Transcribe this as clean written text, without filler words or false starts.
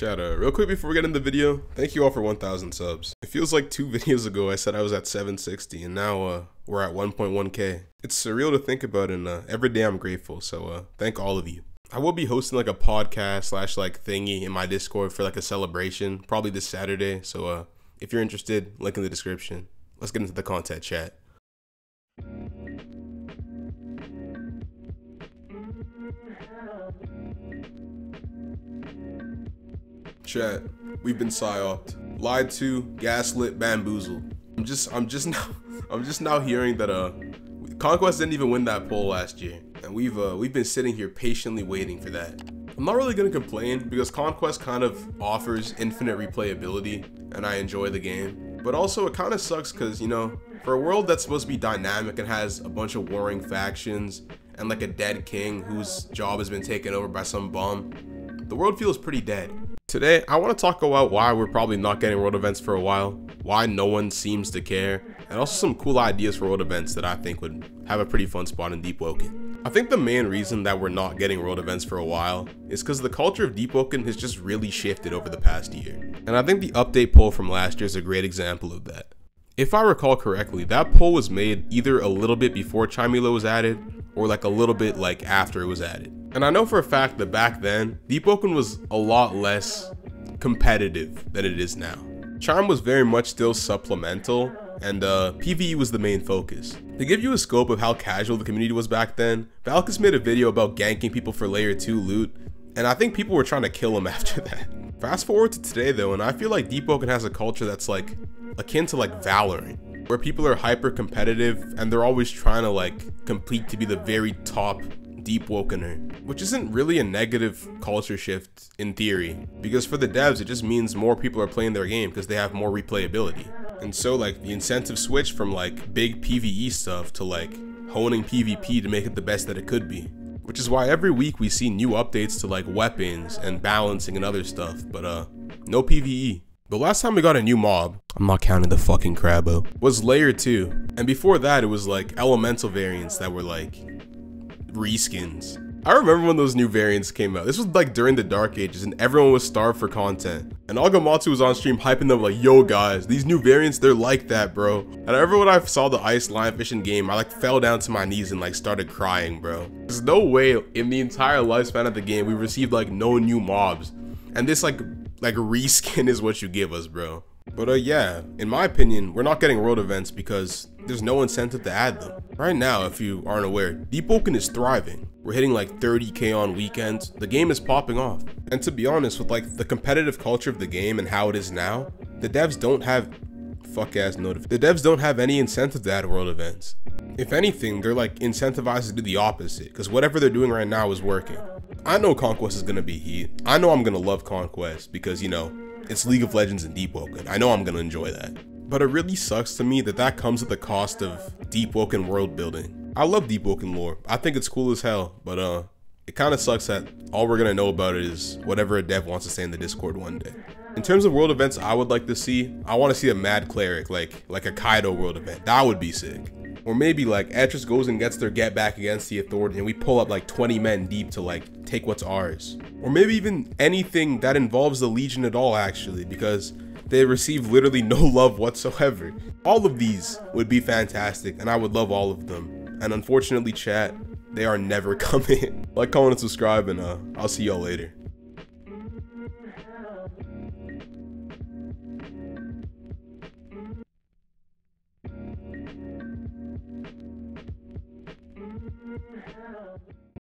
Chat, real quick before we get into the video, thank you all for 1,000 subs. It feels like 2 videos ago I said I was at 760 and now we're at 1.1k. It's surreal to think about, and every day I'm grateful, so thank all of you. I will be hosting like a podcast slash like thingy in my Discord for like a celebration, probably this Saturday, so if you're interested, link in the description. Let's get into the content, chat. Chat, we've been psyoped, lied to, gaslit, bamboozled. I'm just now hearing that Conquest didn't even win that poll last year, and we've been sitting here patiently waiting for that. I'm not really gonna complain because Conquest kind of offers infinite replayability, and I enjoy the game. But also it kind of sucks because, you know, for a world that's supposed to be dynamic and has a bunch of warring factions and like a dead king whose job has been taken over by some bum, the world feels pretty dead. Today, I want to talk about why we're probably not getting world events for a while, why no one seems to care, and also some cool ideas for world events that I think would have a pretty fun spot in Deepwoken. I think the main reason that we're not getting world events for a while is because the culture of Deepwoken has just really shifted over the past year. And I think the update poll from last year is a great example of that. If I recall correctly, that poll was made either a little bit before Chime was added, or like a little bit like after it was added. And I know for a fact that back then, Deepwoken was a lot less competitive than it is now. Chime was very much still supplemental, and PvE was the main focus. To give you a scope of how casual the community was back then, Valkus made a video about ganking people for layer 2 loot, and I think people were trying to kill him after that. Fast forward to today though, and I feel like Deepwoken has a culture that's like akin to like Valorant, where people are hyper competitive and they're always trying to like compete to be the very top Deepwokener, which isn't really a negative culture shift in theory, because for the devs it just means more people are playing their game because they have more replayability. And so like the incentive switch from like big PvE stuff to like honing PvP to make it the best that it could be, which is why every week we see new updates to like weapons and balancing and other stuff, but no PvE. The last time we got a new mob, I'm not counting the fucking Crabbo, was layer 2, and before that it was like elemental variants that were like reskins. I remember when those new variants came out. This was like during the dark ages and everyone was starved for content. And Agamatsu was on stream hyping them like, yo guys, these new variants, they're like that, bro. And I remember when I saw the ice lionfish in game, I like fell down to my knees and like started crying, bro. There's no way in the entire lifespan of the game we received like no new mobs. And this like reskin is what you give us, bro. But yeah, in my opinion, we're not getting world events because there's no incentive to add them. Right now, if you aren't aware, Deepwoken is thriving. We're hitting like 30k on weekends. The game is popping off. And to be honest, with like the competitive culture of the game and how it is now, the devs don't have the devs don't have any incentive to add world events. If anything, they're like incentivized to do the opposite, because whatever they're doing right now is working. I know Conquest is gonna be heat. I know I'm gonna love Conquest because, you know, it's League of Legends and Deepwoken. I know I'm gonna enjoy that. But it really sucks to me that that comes at the cost of Deepwoken world building. I love Deepwoken lore. I think it's cool as hell, but it kind of sucks that all we're gonna know about it is whatever a dev wants to say in the Discord one day. In terms of world events I would like to see, I want to see a mad cleric, like a Kaido world event. That would be sick. Or maybe like Etrus goes and gets their get back against the authority and we pull up like 20 men deep to like take what's ours. Or maybe even anything that involves the Legion at all, actually, because they receive literally no love whatsoever. All of these would be fantastic and I would love all of them. And unfortunately, chat, they are never coming. Like, comment, and subscribe, and I'll see y'all later.